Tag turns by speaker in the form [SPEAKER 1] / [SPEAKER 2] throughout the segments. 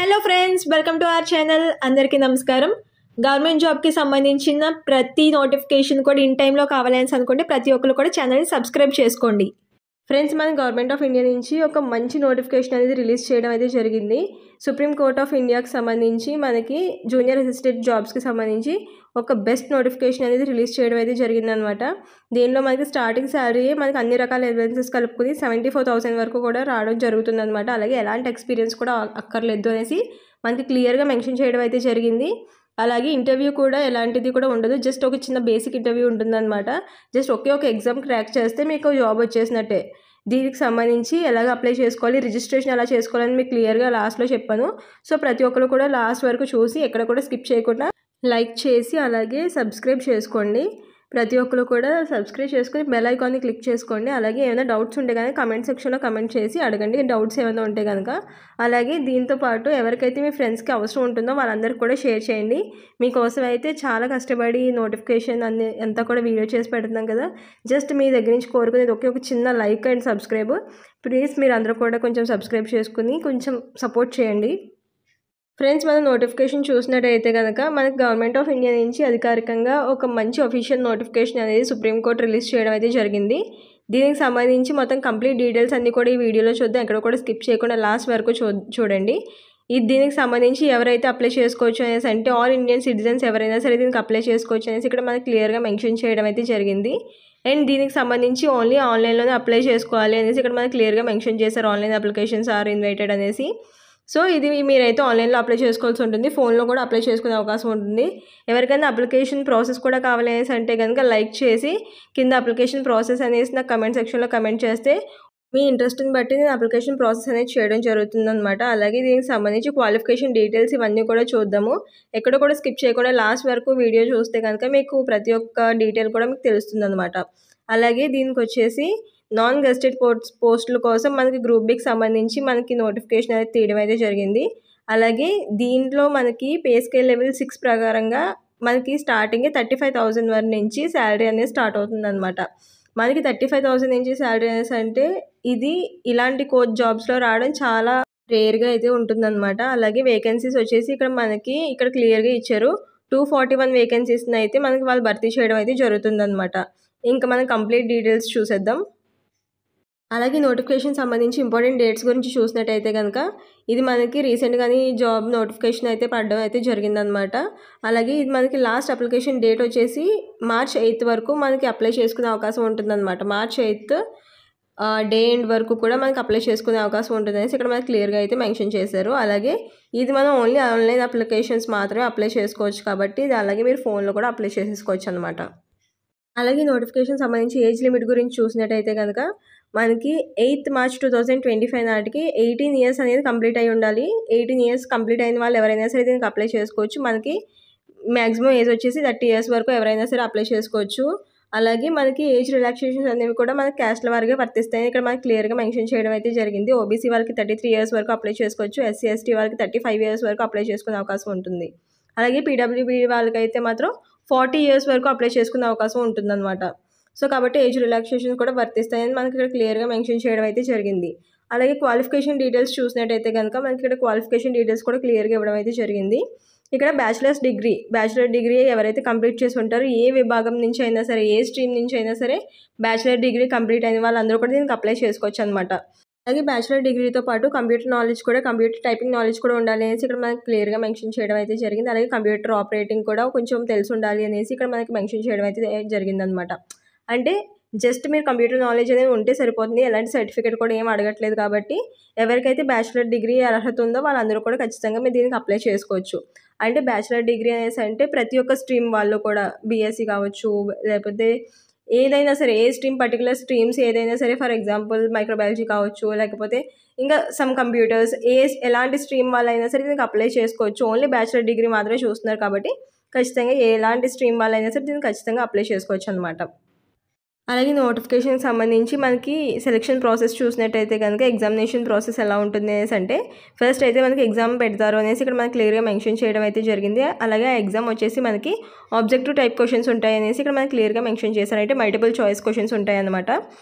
[SPEAKER 1] Hello friends, welcome to our channel. అందరికీ నమస్కారం. Government జాబ్కి సంబంధించిన ప్రతి నోటిఫికేషన్ కూడా ఇన్ టైంలో కావాలని అనుకుంటే ప్రతి ఒక్కరు కూడా ఛానల్ని సబ్స్క్రైబ్ చేసుకోండి. ఫ్రెండ్స్, మన గవర్నమెంట్ ఆఫ్ ఇండియా నుంచి ఒక మంచి నోటిఫికేషన్ అనేది రిలీజ్ చేయడం అయితే జరిగింది. సుప్రీం కోర్ట్ ఆఫ్ ఇండియాకి సంబంధించి మనకి జూనియర్ అసిస్టెంట్ జాబ్స్కి సంబంధించి ఒక బెస్ట్ నోటిఫికేషన్ అనేది రిలీజ్ చేయడం అయితే జరిగిందనమాట. దీనిలో మనకి స్టార్టింగ్ శాలరీ మనకి అన్ని రకాల ఎవిడెన్సెస్ కలుపుకుని 74,000 వరకు కూడా రావడం జరుగుతుందన్నమాట. అలాగే ఎలాంటి ఎక్స్పీరియన్స్ కూడా అక్కర్లేదు అనేసి మనకి క్లియర్గా మెన్షన్ చేయడం అయితే జరిగింది. అలాగే ఇంటర్వ్యూ కూడా ఎలాంటిది కూడా ఉండదు, జస్ట్ ఒక చిన్న బేసిక్ ఇంటర్వ్యూ ఉంటుందన్నమాట. జస్ట్ ఒకే ఒక ఎగ్జామ్ క్రాక్ చేస్తే మీకు జాబ్ వచ్చేసినట్టే. దీనికి సంబంధించి ఎలాగ అప్లై చేసుకోవాలి, రిజిస్ట్రేషన్ ఎలా చేసుకోవాలని మీకు క్లియర్గా లాస్ట్లో చెప్పాను. సో ప్రతి ఒక్కరు కూడా లాస్ట్ వరకు చూసి ఎక్కడ కూడా స్కిప్ చేయకుండా లైక్ చేసి అలాగే సబ్స్క్రైబ్ చేసుకోండి. ప్రతి ఒక్కరు కూడా సబ్స్క్రైబ్ చేసుకొని బెల్ ఐకాన్ని క్లిక్ చేసుకోండి. అలాగే ఏమైనా డౌట్స్ ఉంటే కనుక కమెంట్ సెక్షన్లో కమెంట్ చేసి అడగండి, డౌట్స్ ఏమైనా ఉంటే కనుక. అలాగే దీంతో పాటు ఎవరికైతే మీ ఫ్రెండ్స్కి అవసరం ఉంటుందో వాళ్ళందరికీ కూడా షేర్ చేయండి. మీకోసం అయితే చాలా కష్టపడి నోటిఫికేషన్ అన్ని అంతా కూడా వీడియో చేసి పెడుతున్నాం కదా. జస్ట్ మీ దగ్గర నుంచి కోరుకునేది ఒకే ఒక చిన్న లైక్ అండ్ సబ్స్క్రైబ్. ప్లీజ్ మీరు అందరూ కూడా కొంచెం సబ్స్క్రైబ్ చేసుకుని కొంచెం సపోర్ట్ చేయండి. ఫ్రెండ్స్, మనం నోటిఫికేషన్ చూసినట్టయితే కనుక మనకి గవర్నమెంట్ ఆఫ్ ఇండియా నుంచి అధికారికంగా ఒక మంచి అఫీషియల్ నోటిఫికేషన్ అనేది సుప్రీంకోర్టు రిలీజ్ చేయడం అయితే జరిగింది. దీనికి సంబంధించి మొత్తం కంప్లీట్ డీటెయిల్స్ అన్నీ కూడా ఈ వీడియోలో చూద్దాం. ఎక్కడ కూడా స్కిప్ చేయకుండా లాస్ట్ వరకు చూడండి. దీనికి సంబంధించి ఎవరైతే అప్లై చేసుకోవచ్చు అనేసి అంటే ఆల్ ఇండియన్ సిటిజన్స్ ఎవరైనా సరే దీనికి అప్లై చేసుకోవచ్చు అనేసి ఇక్కడ మనకి క్లియర్గా మెన్షన్ చేయడం అయితే జరిగింది. అండ్ దీనికి సంబంధించి ఓన్లీ ఆన్లైన్లోనే అప్లై చేసుకోవాలి అనేసి ఇక్కడ మనకి క్లియర్గా మెన్షన్ చేశారు. ఆన్లైన్ అప్లికేషన్స్ ఆర్ ఇన్వైటెడ్ అనేసి. సో ఇది మీరైతే ఆన్లైన్లో అప్లై చేసుకోవాల్సి ఉంటుంది, ఫోన్లో కూడా అప్లై చేసుకునే అవకాశం ఉంటుంది. ఎవరికైనా అప్లికేషన్ ప్రాసెస్ కూడా కావాలి అనేసి అంటే కనుక లైక్ చేసి కింద అప్లికేషన్ ప్రాసెస్ అనేసి నాకు కమెంట్ సెక్షన్లో కమెంట్ చేస్తే మీ ఇంట్రెస్ట్ని బట్టి నేను అప్లికేషన్ ప్రాసెస్ అనేది చేయడం జరుగుతుందన్నమాట. అలాగే దీనికి సంబంధించి క్వాలిఫికేషన్ డీటెయిల్స్ ఇవన్నీ కూడా చూద్దాము. ఎక్కడ కూడా స్కిప్ చేయకుండా లాస్ట్ వరకు వీడియో చూస్తే కనుక మీకు ప్రతి ఒక్క డీటెయిల్ కూడా మీకు తెలుస్తుంది అనమాట. అలాగే దీనికి వచ్చేసి నాన్ గెస్టెడ్ పోస్టుల కోసం మనకి గ్రూప్ బికి సంబంధించి మనకి నోటిఫికేషన్ అనేది తీయడం అయితే జరిగింది. అలాగే దీంట్లో మనకి పే స్కేల్ లెవెల్ 6 ప్రకారంగా మనకి స్టార్టింగ్ 35,000 వరకు నుంచి శాలరీ అనేది స్టార్ట్ అవుతుంది అనమాట. మనకి 35,000 నుంచి శాలరీ అనేసి అంటే ఇది ఇలాంటి కోచ్ జాబ్స్లో రావడం చాలా రేర్గా అయితే ఉంటుందన్నమాట. అలాగే వేకెన్సీస్ వచ్చేసి ఇక్కడ క్లియర్గా ఇచ్చారు. 241 వేకెన్సీస్ని అయితే మనకి వాళ్ళు భర్తీ చేయడం అయితే జరుగుతుందన్నమాట. ఇంకా మనం కంప్లీట్ డీటెయిల్స్ చూసేద్దాం. అలాగే నోటిఫికేషన్ సంబంధించి ఇంపార్టెంట్ డేట్స్ గురించి చూసినట్టయితే కనుక ఇది మనకి రీసెంట్గానే జాబ్ నోటిఫికేషన్ అయితే పడడం అయితే జరిగిందనమాట. అలాగే ఇది మనకి లాస్ట్ అప్లికేషన్ డేట్ వచ్చేసి March 8 వరకు మనకి అప్లై చేసుకునే అవకాశం ఉంటుందన్నమాట. March 8 డే ఎండ్ వరకు కూడా మనకి అప్లై చేసుకునే అవకాశం ఉంటుందనేసి ఇక్కడ మనకి క్లియర్గా అయితే మెన్షన్ చేశారు. అలాగే ఇది మనం ఓన్లీ ఆన్లైన్ అప్లికేషన్స్ మాత్రమే అప్లై చేసుకోవచ్చు కాబట్టి ఇది అలాగే మీరు ఫోన్లో కూడా అప్లై చేసేసుకోవచ్చు అనమాట. అలాగే నోటిఫికేషన్ సంబంధించి ఏజ్ లిమిట్ గురించి చూసినట్టయితే కనుక మనకి 8 March 2025 నాటికి 18 years అనేది కంప్లీట్ అయి ఉండాలి. 18 years కంప్లీట్ అయిన వాళ్ళు ఎవరైనా సరే దీనికి అప్లై చేసుకోవచ్చు. మనకి మ్యాక్సిమం ఏజ్ వచ్చేసి 30 years వరకు ఎవరైనా సరే అప్లై చేసుకోవచ్చు. అలాగే మనకి ఏజ్ రిలాక్సేషన్స్ అనేవి కూడా మనకి క్యాస్ట్ల వారిగా వర్తిస్తాయని ఇక్కడ మనకి క్లియర్గా మెన్షన్ చేయడం అయితే జరిగింది. ఓబీసీ వాళ్ళకి 33 years వరకు అప్లై చేసుకోవచ్చు. SC ST వాళ్ళకి 35 years వరకు అప్లై చేసుకునే అవకాశం ఉంటుంది. అలాగే PWB వాళ్ళకైతే మాత్రం 40 years వరకు అప్లై చేసుకునే అవకాశం ఉంటుందన్నమాట. సో కాబట్టి ఏజ్ రిలాక్సేషన్ కూడా వర్తిస్తాయని మనకి ఇక్కడ క్లియర్గా మెన్షన్ చేయడం అయితే జరిగింది. అలాగే క్వాలిఫికేషన్ డీటెయిల్స్ చూసినట్టయితే కనుక మనకి ఇక్కడ క్వాలిఫికేషన్ డీటెయిల్స్ కూడా క్లియర్గా ఇవ్వడం అయితే జరిగింది. ఇక్కడ బ్యాచిలర్ డిగ్రీ ఎవరైతే కంప్లీట్ చేసి ఉంటారో ఏ విభాగం నుంచి అయినా సరే ఏ స్ట్రీమ్ నుంచి అయినా సరే బ్యాచిలర్ డిగ్రీ కంప్లీట్ అయిన వాళ్ళందరూ కూడా దీనికి అప్లై చేసుకోవచ్చు అనమాట. అలాగే బ్యాచిలర్ డిగ్రీతో పాటు కంప్యూటర్ టైపింగ్ నాలెడ్జ్ కూడా ఉండాలి అనేసి ఇక్కడ మనకి క్లియర్గా మెన్షన్ చేయడం అయితే జరిగింది. అలాగే కంప్యూటర్ ఆపరేటింగ్ కూడా కొంచెం తెలిసి ఉండాలి అనేసి ఇక్కడ మనకి మెన్షన్ చేయడం అయితే జరిగిందనమాట. అంటే జస్ట్ మీరు కంప్యూటర్ నాలెడ్జ్ అనేది ఉంటే సరిపోతుంది, ఎలాంటి సర్టిఫికేట్ కూడా ఏం అడగట్లేదు. కాబట్టి ఎవరికైతే బ్యాచిలర్ డిగ్రీ అర్హత ఉందో వాళ్ళందరూ కూడా ఖచ్చితంగా మీరు దీనికి అప్లై చేసుకోవచ్చు. అంటే బ్యాచిలర్ డిగ్రీ అనేసి అంటే ప్రతి ఒక్క స్ట్రీమ్ వాళ్ళు కూడా బీఎస్సీ కావచ్చు, లేకపోతే ఏదైనా సరే ఏ స్ట్రీమ్ పర్టికులర్ స్ట్రీమ్స్ ఏదైనా సరే, ఫర్ ఎగ్జాంపుల్ మైక్రోబయాలజీ కావచ్చు, లేకపోతే ఇంకా సమ్ కంప్యూటర్స్ ఎలాంటి స్ట్రీమ్ వాళ్ళైనా సరే దీనికి అప్లై చేసుకోవచ్చు. ఓన్లీ బ్యాచిలర్ డిగ్రీ మాత్రమే చూస్తున్నారు కాబట్టి ఖచ్చితంగా ఎలాంటి స్ట్రీమ్ వాళ్ళైనా సరే దీనికి ఖచ్చితంగా అప్లై చేసుకోవచ్చు అనమాట. అలాగే నోటిఫికేషన్కి సంబంధించి మనకి సెలెక్షన్ ప్రాసెస్ చూసినట్టయితే కనుక ఎగ్జామినేషన్ ప్రాసెస్ ఎలా ఉంటుంది అనేసి అంటే ఫస్ట్ అయితే మనకి ఎగ్జామ్ పెడతారు అనేసి ఇక్కడ మనకి క్లియర్గా మెన్షన్ చేయడం అయితే జరిగింది. అలాగే ఆ ఎగ్జామ్ వచ్చేసి మనకి ఆబ్జెక్టివ్ టైప్ క్వశ్చన్స్ ఉంటాయి అనేసి ఇక్కడ మనకి క్లియర్గా మెన్షన్ చేశారు. అంటే మల్టిపుల్ చాయిస్ క్వశ్చన్స్ ఉంటాయి అనమాట.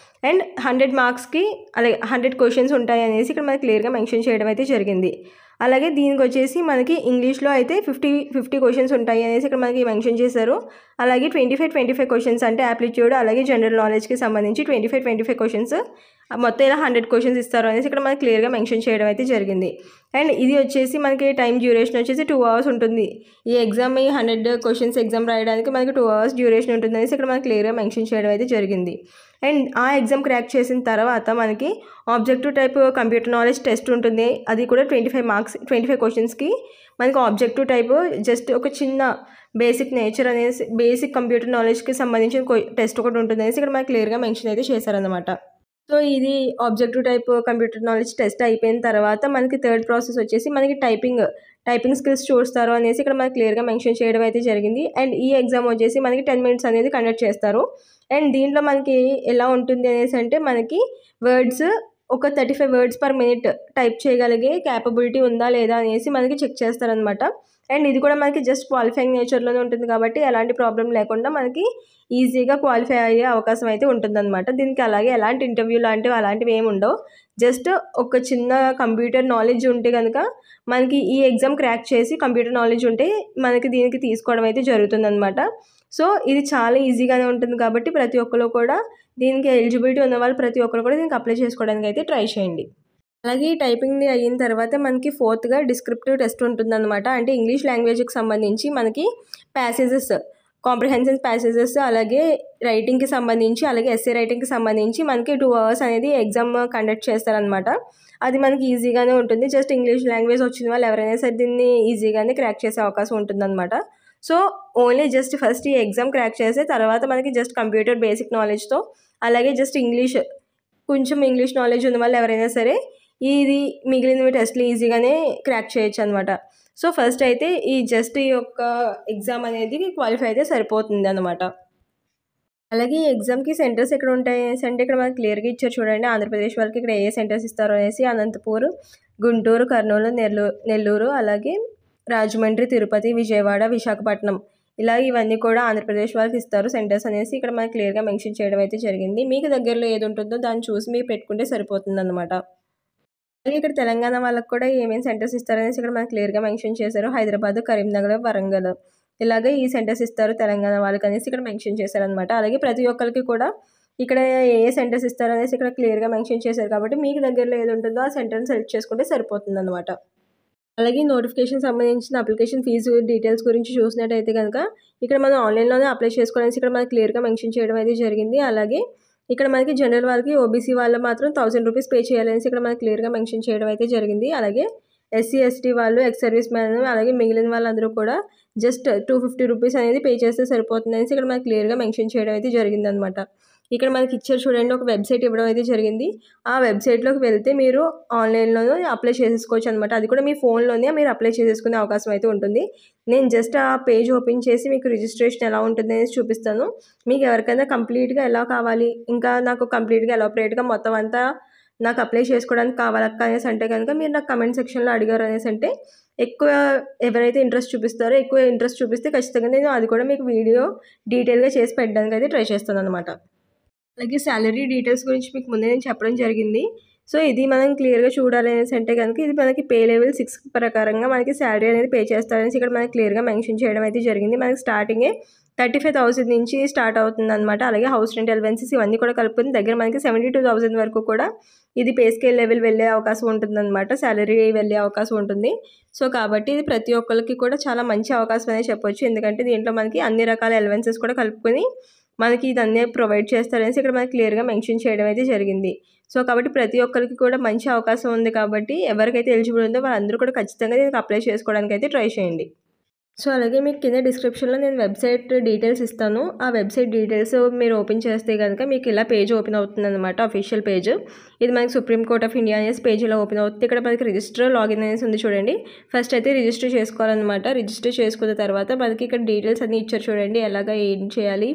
[SPEAKER 1] అండ్ 100 మార్క్స్కి అలాగే 100 క్వశ్చన్స్ ఉంటాయి అనేసి ఇక్కడ మనకి క్లియర్గా మెన్షన్ చేయడం అయితే జరిగింది. అలాగే దీనికి వచ్చేసి మనకి ఇంగ్లీష్లో అయితే 50 క్వశ్చన్స్ ఉంటాయి అనేసి ఇక్కడ మనకి మెన్షన్ చేశారు. అలాగే 25 క్వశ్చన్స్ అంటే యాప్టిట్యూడ్ అలాగే జనరల్ నాలెడ్జ్కి సంబంధించి 25 క్వశ్చన్స్ మొత్తం ఇలా 100 క్వశ్చన్స్ ఇస్తారు అనేసి ఇక్కడ మనకి క్లియర్గా మెన్షన్ చేయడం అయితే జరిగింది. అండ్ ఇది వచ్చేసి మనకి టైం డ్యూరేషన్ వచ్చేసి 2 hours ఉంటుంది. ఈ ఎగ్జామ్ ఈ 100 క్వశ్చన్స్ ఎగ్జామ్ రాయడానికి మనకి 2 hours డ్యూరేషన్ ఉంటుంది అనేసి ఇక్కడ మనకి క్లియర్గా మెన్షన్ చేయడం అయితే జరిగింది. అండ్ ఆ ఎగ్జామ్ క్రాక్ చేసిన తర్వాత మనకి objective type computer knowledge test ఉంటుంది. అది కూడా 25 మార్క్స్ 25 క్వశ్చన్స్కి మనకి ఆబ్జెక్టివ్ టైప్ జస్ట్ ఒక చిన్న బేసిక్ నేచర్ అనేసి బేసిక్ కంప్యూటర్ నాలెడ్జ్కి సంబంధించిన టెస్ట్ ఒకటి ఉంటుంది అనేసి ఇక్కడ మనకి క్లియర్గా మెన్షన్ అయితే చేశారనమాట. సో ఇది objective type computer knowledge test అయిపోయిన తర్వాత మనకి థర్డ్ ప్రాసెస్ వచ్చేసి మనకి టైపింగ్ స్కిల్స్ చూస్తారు అనేసి ఇక్కడ మనకి క్లియర్గా మెన్షన్ చేయడం అయితే జరిగింది. అండ్ ఈ ఎగ్జామ్ వచ్చేసి మనకి 10 minutes అనేది కండక్ట్ చేస్తారు. అండ్ దీంట్లో మనకి ఎలా ఉంటుంది అనేసి అంటే మనకి వర్డ్స్ ఒక 35 words per minute టైప్ చేయగలిగే క్యాపబిలిటీ ఉందా లేదా అనేసి మనకి చెక్ చేస్తారనమాట. అండ్ ఇది కూడా మనకి జస్ట్ క్వాలిఫైయింగ్ నేచర్లోనే ఉంటుంది కాబట్టి ఎలాంటి ప్రాబ్లం లేకుండా మనకి ఈజీగా క్వాలిఫై అయ్యే అవకాశం అయితే ఉంటుందన్నమాట. దీనికి అలాగే ఎలాంటి ఇంటర్వ్యూ అలాంటివి ఏమి ఉండవు. జస్ట్ ఒక చిన్న కంప్యూటర్ నాలెడ్జ్ ఉంటే కనుక మనకి ఈ ఎగ్జామ్ క్రాక్ చేసి కంప్యూటర్ నాలెడ్జ్ ఉంటే మనకి దీనికి తీసుకోవడం అయితే జరుగుతుందన్నమాట. సో ఇది చాలా ఈజీగానే ఉంటుంది కాబట్టి ప్రతి ఒక్కరు కూడా దీనికి ఎలిజిబిలిటీ ఉన్న వాళ్ళు ప్రతి ఒక్కరు కూడా దీనికి అప్లై చేసుకోవడానికి అయితే ట్రై చేయండి. అలాగే ఈ టైపింగ్ అయిన తర్వాత మనకి 4th డిస్క్రిప్టివ్ టెస్ట్ ఉంటుందన్నమాట. అంటే ఇంగ్లీష్ లాంగ్వేజ్కి సంబంధించి మనకి ప్యాసేజెస్ కాంప్రిహెన్షన్ ప్యాసేజెస్ అలాగే రైటింగ్కి సంబంధించి అలాగే ఎస్సే రైటింగ్కి సంబంధించి మనకి 2 hours అనేది ఎగ్జామ్ కండక్ట్ చేస్తారనమాట. అది మనకి ఈజీగానే ఉంటుంది. జస్ట్ ఇంగ్లీష్ లాంగ్వేజ్ వచ్చిన వాళ్ళు ఎవరైనా సరే దీన్ని ఈజీగానే క్రాక్ చేసే అవకాశం ఉంటుందన్నమాట. సో ఓన్లీ జస్ట్ ఫస్ట్ ఈ ఎగ్జామ్ క్రాక్ చేసే తర్వాత మనకి జస్ట్ కంప్యూటర్ బేసిక్ నాలెడ్జ్తో అలాగే జస్ట్ కొంచెం ఇంగ్లీష్ నాలెడ్జ్ ఉన్న వాళ్ళు ఎవరైనా సరే ఇది మిగిలిన టెస్ట్లు ఈజీగానే క్రాక్ చేయొచ్చు అనమాట. సో ఫస్ట్ అయితే ఈ యొక్క ఎగ్జామ్ అనేది క్వాలిఫై అయితే సరిపోతుంది అనమాట. అలాగే ఈ ఎగ్జామ్కి సెంటర్స్ ఎక్కడ ఉంటాయి అనేసి అంటే ఇక్కడ మనకి క్లియర్గా ఇచ్చారు చూడండి. ఆంధ్రప్రదేశ్ వాళ్ళకి ఇక్కడ ఏ సెంటర్స్ ఇస్తారో అనేసి అనంతపూర్, గుంటూరు, కర్నూలు, నెల్లూరు అలాగే రాజమండ్రి, తిరుపతి, విజయవాడ, విశాఖపట్నం ఇలా ఇవన్నీ కూడా ఆంధ్రప్రదేశ్ వాళ్ళకి ఇస్తారు సెంటర్స్ అనేసి ఇక్కడ మనకి క్లియర్గా మెన్షన్ చేయడం అయితే జరిగింది. మీకు దగ్గరలో ఏది ఉంటుందో దాన్ని చూసి మీరు పెట్టుకుంటే సరిపోతుంది అనమాట. అలాగే ఇక్కడ తెలంగాణ వాళ్ళకి కూడా ఏమేమి సెంటర్స్ ఇస్తారనేసి ఇక్కడ మనకి క్లియర్గా మెన్షన్ చేశారు. హైదరాబాద్, కరీంనగర్, వరంగల్ ఇలాగే ఈ సెంటర్స్ ఇస్తారు తెలంగాణ వాళ్ళకి అనేసి ఇక్కడ మెన్షన్ చేశారనమాట. అలాగే ప్రతి ఒక్కరికి కూడా ఇక్కడ ఏ సెంటర్స్ ఇస్తారు అనేసి ఇక్కడ క్లియర్గా మెన్షన్ చేశారు కాబట్టి మీకు దగ్గరలో ఏది ఉంటుందో ఆ సెంటర్ని సెలెక్ట్ చేసుకుంటే సరిపోతుంది అనమాట. అలాగే నోటిఫికేషన్ సంబంధించిన అప్లికేషన్ ఫీజు డీటెయిల్స్ గురించి చూసినట్టయితే కనుక ఇక్కడ మనం ఆన్లైన్లోనే అప్లై చేసుకోవాలని ఇక్కడ మనకి క్లియర్గా మెన్షన్ చేయడం అయితే జరిగింది. అలాగే ఇక్కడ మనకి జనరల్ వాళ్ళకి ఓబీసీ వాళ్ళు మాత్రం 1000 రూపీస్ పే చేయాలనేసి ఇక్కడ మనకి క్లియర్గా మెన్షన్ చేయడం అయితే జరిగింది. అలాగే ఎస్సీ ఎస్టీ వాళ్ళు ఎక్స్ సర్వీస్ మ్యాన్ అలాగే మిగిలిన వాళ్ళందరూ కూడా జస్ట్ 250 రూపీస్ అనేది పే చేస్తే సరిపోతుంది అనేసి ఇక్కడ మనకి క్లియర్గా మెన్షన్ చేయడం అయితే జరిగిందనమాట. ఇక్కడ మనకి ఇచ్చారు చూడండి ఒక వెబ్సైట్ ఇవ్వడం అయితే జరిగింది. ఆ వెబ్సైట్లోకి వెళ్తే మీరు ఆన్లైన్లోనే అప్లై చేసేసుకోవచ్చు అనమాట. అది కూడా మీ ఫోన్లోనే మీరు అప్లై చేసేసుకునే అవకాశం అయితే ఉంటుంది. నేను జస్ట్ ఆ పేజ్ ఓపెన్ చేసి మీకు రిజిస్ట్రేషన్ ఎలా ఉంటుంది అనేసి చూపిస్తాను. మీకు ఎవరికైనా కంప్లీట్గా ఎలా కావాలి ఇంకా నాకు కంప్లీట్గా ఎలాబరేట్గా మొత్తం అంతా నాకు అప్లై చేసుకోవడానికి కావాలక్క అనేసి అంటే కనుక మీరు నాకు కమెంట్ సెక్షన్లో అడిగారు అనేసి అంటే ఎక్కువ ఎవరైతే ఇంట్రెస్ట్ చూపిస్తారో ఎక్కువ ఇంట్రెస్ట్ చూపిస్తే ఖచ్చితంగా నేను అది కూడా మీకు వీడియో డీటెయిల్గా చేసి పెట్టడానికి అయితే ట్రై చేస్తాను అనమాట. అలాగే శాలరీ డీటెయిల్స్ గురించి మీకు ముందే నేను చెప్పడం జరిగింది. సో ఇది మనం క్లియర్గా చూడాలి అనేసి అంటే కనుక ఇది మనకి పే లెవెల్ 6 ప్రకారంగా మనకి శాలరీ అనేది పే చేస్తారనేసి ఇక్కడ మనకి క్లియర్గా మెన్షన్ చేయడం అయితే జరిగింది. మనకి స్టార్టింగే 35,000 నుంచి స్టార్ట్ అవుతుంది అనమాట. అలాగే హౌస్ రెంట్ అలవెన్సెస్ ఇవన్నీ కూడా కలుపుకుని దగ్గర మనకి 72,000 వరకు కూడా ఇది పే స్కేల్ లెవెల్ వెళ్ళే అవకాశం ఉంటుందన్నమాట. శాలరీ వెళ్ళే అవకాశం ఉంటుంది. సో కాబట్టి ఇది ప్రతి ఒక్కరికి కూడా చాలా మంచి అవకాశం అనేది చెప్పొచ్చు. ఎందుకంటే దీంట్లో మనకి అన్ని రకాల అలవెన్సెస్ కూడా కలుపుకొని మనకి ఇదన్నీ ప్రొవైడ్ చేస్తారనేసి ఇక్కడ మనకి క్లియర్గా మెన్షన్ చేయడం అయితే జరిగింది. సో కాబట్టి ప్రతి ఒక్కరికి కూడా మంచి అవకాశం ఉంది కాబట్టి ఎవరికైతే ఎలిజిబుల్ ఉందో వాళ్ళందరూ కూడా ఖచ్చితంగా దీనికి అప్లై చేసుకోవడానికి అయితే ట్రై చేయండి. సో అలాగే మీకు కింద డిస్క్రిప్షన్లో నేను వెబ్సైట్ డీటెయిల్స్ ఇస్తాను. ఆ వెబ్సైట్ డీటెయిల్స్ మీరు ఓపెన్ చేస్తే కనుక మీకు ఇలా పేజ్ ఓపెన్ అవుతుంది అనమాట. అఫీషియల్ పేజ్ ఇది మనకి సుప్రీంకోర్ట్ ఆఫ్ ఇండియా అనేసి పేజ్లో ఓపెన్ అవుతుంది. ఇక్కడ మనకి రిజిస్టర్ లాగిన్ అనేసి ఉంది చూడండి. ఫస్ట్ అయితే రిజిస్టర్ చేసుకోవాలన్నమాట. రిజిస్టర్ చేసుకున్న తర్వాత మనకి ఇక్కడ డీటెయిల్స్ అన్నీ ఇచ్చారు చూడండి. ఎలాగ ఏం చేయాలి,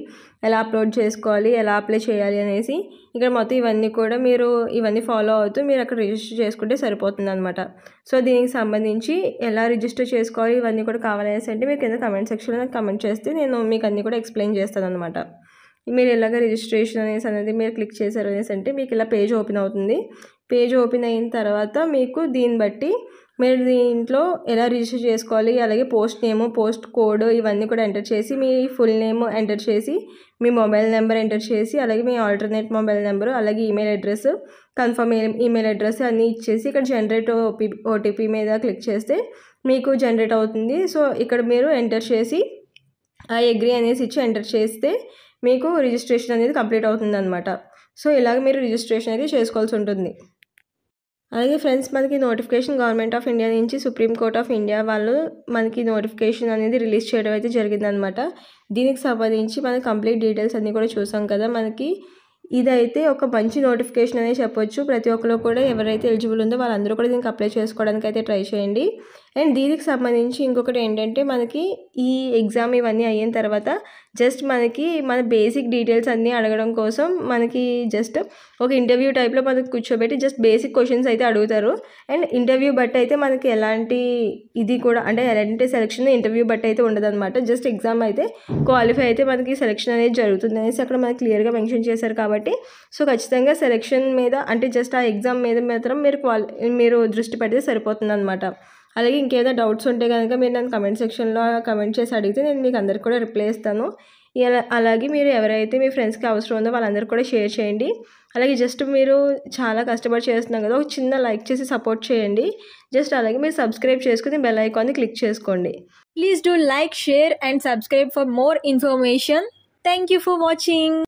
[SPEAKER 1] ఎలా అప్లోడ్ చేసుకోవాలి, ఎలా అప్లై చేయాలి అనేసి ఇక్కడ మొత్తం ఇవన్నీ కూడా మీరు ఇవన్నీ ఫాలో అవుతూ మీరు అక్కడ రిజిస్టర్ చేసుకుంటే సరిపోతుంది అనమాట. సో దీనికి సంబంధించి ఎలా రిజిస్టర్ చేసుకోవాలి ఇవన్నీ కూడా కావాలనేసి అంటే మీరు కింద కమెంట్ సెక్షన్లో నాకు కమెంట్ చేస్తే నేను మీకు అన్నీ కూడా ఎక్స్ప్లెయిన్ చేస్తాను అనమాట. మీరు ఎలాగ రిజిస్ట్రేషన్ అనేది మీరు క్లిక్ చేశారు అనేసి అంటే మీకు ఇలా పేజ్ ఓపెన్ అవుతుంది. పేజ్ ఓపెన్ అయిన తర్వాత మీకు దీన్ని బట్టి మీరు దీంట్లో ఎలా రిజిస్టర్ చేసుకోవాలి, అలాగే పోస్ట్ నేము, పోస్ట్ కోడ్ ఇవన్నీ కూడా ఎంటర్ చేసి, మీ ఫుల్ నేమ్ ఎంటర్ చేసి, మీ మొబైల్ నెంబర్ ఎంటర్ చేసి, అలాగే మీ ఆల్టర్నేట్ మొబైల్ నెంబరు, అలాగే email address, confirm email address అన్నీ ఇచ్చేసి ఇక్కడ జనరేట్ ఓటీపీ మీద క్లిక్ చేస్తే మీకు జనరేట్ అవుతుంది. సో ఇక్కడ మీరు ఎంటర్ చేసి ఆ అగ్రీ అనేసి ఇచ్చి ఎంటర్ చేస్తే మీకు రిజిస్ట్రేషన్ అనేది కంప్లీట్ అవుతుంది అనమాట. సో ఇలాగ మీరు రిజిస్ట్రేషన్ అయితే చేసుకోవాల్సి ఉంటుంది. అలాగే ఫ్రెండ్స్, మనకి నోటిఫికేషన్ గవర్నమెంట్ ఆఫ్ ఇండియా నుంచి సుప్రీం కోర్ట్ ఆఫ్ ఇండియా వాళ్ళు మనకి నోటిఫికేషన్ అనేది రిలీజ్ చేయడం అయితే జరిగిందనమాట. దీనికి సంబంధించి మన కంప్లీట్ డీటెయిల్స్ అన్నీ కూడా చూసాం కదా. మనకి ఇదైతే ఒక మంచి నోటిఫికేషన్ అనే చెప్పొచ్చు. ప్రతి ఒక్కరు కూడా ఎవరైతే ఎలిజిబుల్ ఉందో వాళ్ళందరూ కూడా దీనికి అప్లై చేసుకోవడానికి అయితే ట్రై చేయండి. అండ్ దీనికి సంబంధించి ఇంకొకటి ఏంటంటే, మనకి ఈ ఎగ్జామ్ ఇవన్నీ అయిన తర్వాత జస్ట్ మనకి మన బేసిక్ డీటెయిల్స్ అన్నీ అడగడం కోసం మనకి జస్ట్ ఒక ఇంటర్వ్యూ టైప్లో మనకి కూర్చోబెట్టి జస్ట్ బేసిక్ క్వశ్చన్స్ అయితే అడుగుతారు. అండ్ ఇంటర్వ్యూ బట్టి అయితే మనకి ఎలాంటి ఇది కూడా అంటే ఎలాంటి సెలక్షన్ ఇంటర్వ్యూ బట్టి అయితే ఉండదన్నమాట. జస్ట్ ఎగ్జామ్ అయితే క్వాలిఫై అయితే మనకి సెలక్షన్ అనేది జరుగుతుంది అనేసి అక్కడ మనకి క్లియర్గా మెన్షన్ చేశారు. కాబట్టి సో ఖచ్చితంగా సెలక్షన్ మీద అంటే జస్ట్ ఆ ఎగ్జామ్ మీద మాత్రం మీరు దృష్టి పెడితే సరిపోతుంది అనమాట. అలాగే ఇంకేదైనా డౌట్స్ ఉంటే కనుక మీరు నన్ను కమెంట్ సెక్షన్లో కమెంట్ చేసి అడిగితే నేను మీకు అందరికి కూడా రిప్లై ఇస్తాను. అలాగే మీరు ఎవరైతే మీ ఫ్రెండ్స్కి అవసరం ఉందో వాళ్ళందరికీ కూడా షేర్ చేయండి. అలాగే జస్ట్ మీరు చాలా కష్టపడి చేస్తున్నాం కదా, ఒక చిన్న లైక్ చేసి సపోర్ట్ చేయండి. జస్ట్ అలాగే మీరు సబ్స్క్రైబ్ చేసుకుని బెల్ ఐకాన్ని క్లిక్ చేసుకోండి.
[SPEAKER 2] Please do like, share and subscribe for more information. Thank you for watching.